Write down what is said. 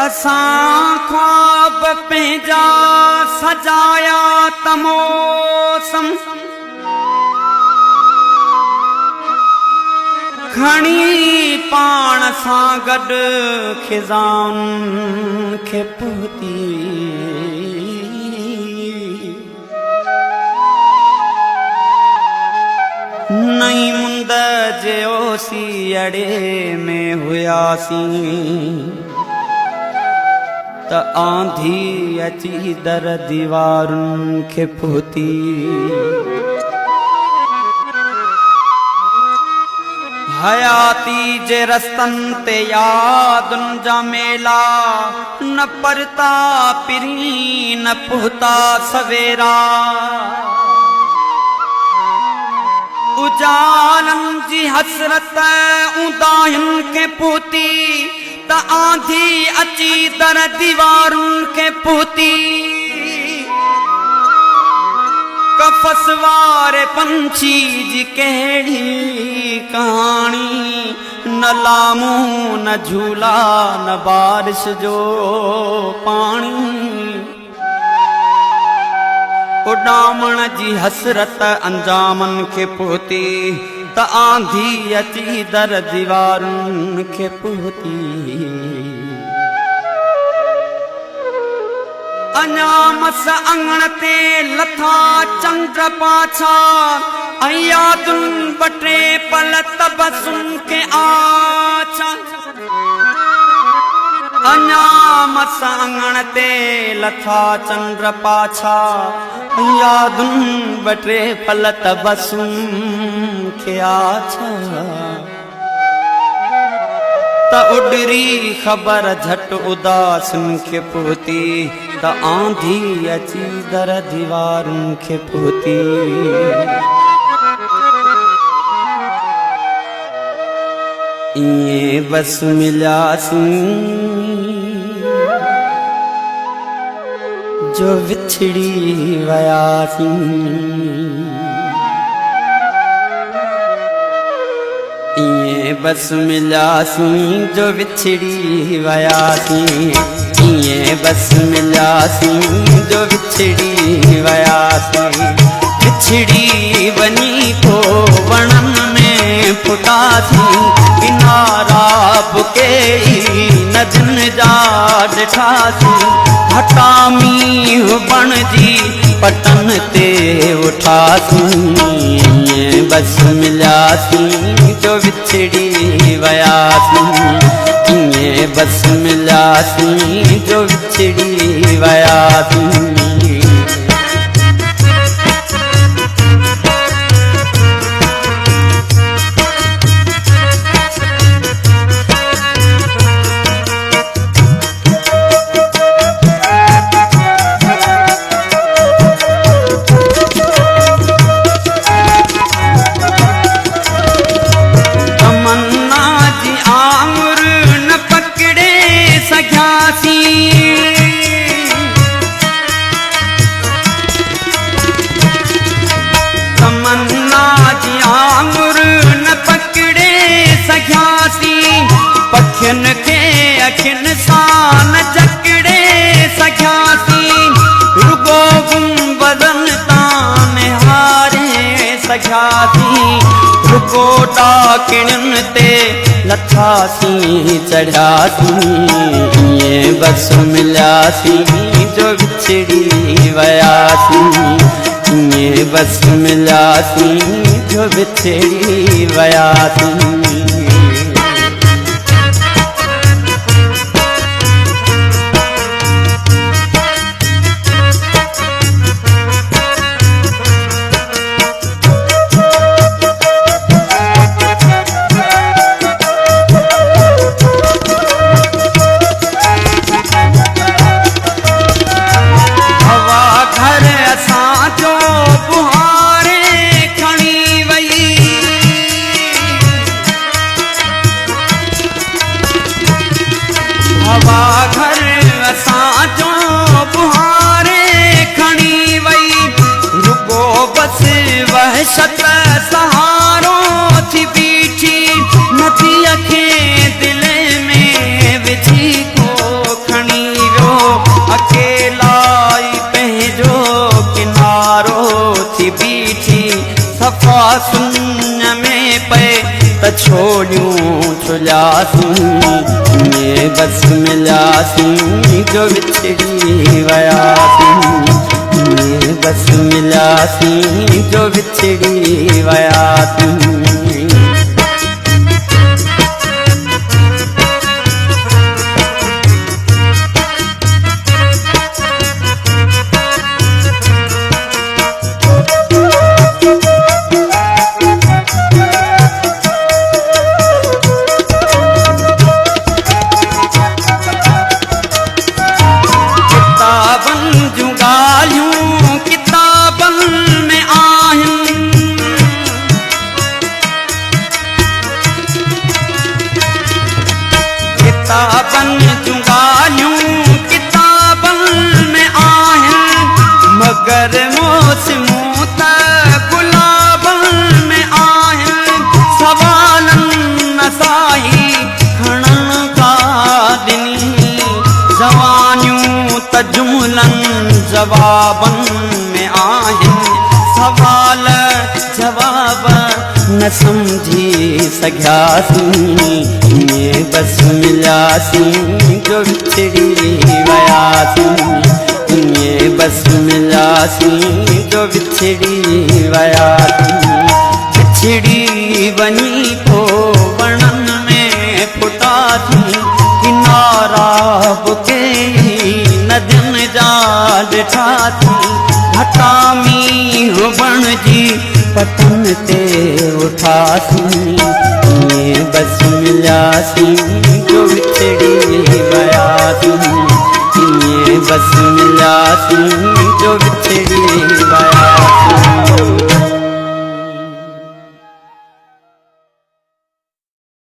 असां ख्वाब पंहिंजा सजाया तमोसम खणी पाण सां गॾु खिज़ान खे पूती नई मुंद जे ओसी अड़े में हुयासीं त आंधी अची दर दीवारुनि खे फूती हयाती जे रस्तनि ते यादुनि जा मेला न परता पिरी न पुहता सवेरा उजालनि जी हसरत उदाहियुनि खे पूती त आंधी अची दर दीवारुनि खे पूती कफस वारे पंछी जी कहिड़ी कहाणी न लामूं न झूला न बारिश जो पाणी उॾामण जी हसरत अंजामनि खे पूती त आंधी अची दर दीवारुनि खे पूती अञा मस अंगण ते लथा चंड पाछा ऐं यादुनि ॿ टे पल तबसुम खे आछा अञा मस अंगण ते लथा चंड पाछा यादुनि ॿ टे पल तबसुम खे आछा त उडरी ख़बर झट उदासुनि खे पूती त आंधी अची दर दीवारुनि खे पूती ईअं बस मिलियासीं जो विछड़ी वियासीं ईअं बस मिलियासीं जो विछड़ी वियासीं ईअं बस मिलियासीं जो विछड़ी वियासीं विछड़ी वञी पोइ वणनि में फुटासीं किनारा बुके नदियुनि जा ॾिठासीं हटा मींहुं बणजी पटनि ते उठासीं ईअं बस मिलियासीं जो विछड़ी वियासीं ईअं बस मिलियासीं जो विछड़ी वियासीं पखियुनि खे अखियुनि सां न जकड़े सघियासीं रुगो गुंबदनि तां निहारे सघियासीं रुगो डाकिणियुनि ते लथासीं चढ़ियासीं ईअं बस मिलियासीं जो विछड़ी वियासीं ईअं बस मिलियासीं जो विछड़ी वियासीं छोड़ियूं छुलियासीं ये बस मिलियासीं जो विछड़ी वयासीं ये बस मिलियासीं जो विछड़ी वयासीं किताबन जूं ॻाल्हियूं किताबन में आहिनि मगर मौसमूं त गुलाबन में आहिनि सवालनि नसाई खणनि का ॾिनी जवानियूं त जुमलनि जवाबन में आहिनि सवाल जवाब न समझी सघियासीं ये बस मिलियासीं जो विछड़ी वयासीं ये बस मिलियासीं जो विछड़ी वयासीं विछड़ी वञी पोइ वणनि में फुटासीं किनारा बुके नदियुनि जा ॾिठासीं घटा मींह बणजी पतन ते उठासीं ये बस मिलियासीं जो विछड़ी वयासीं ये बस मिलियासीं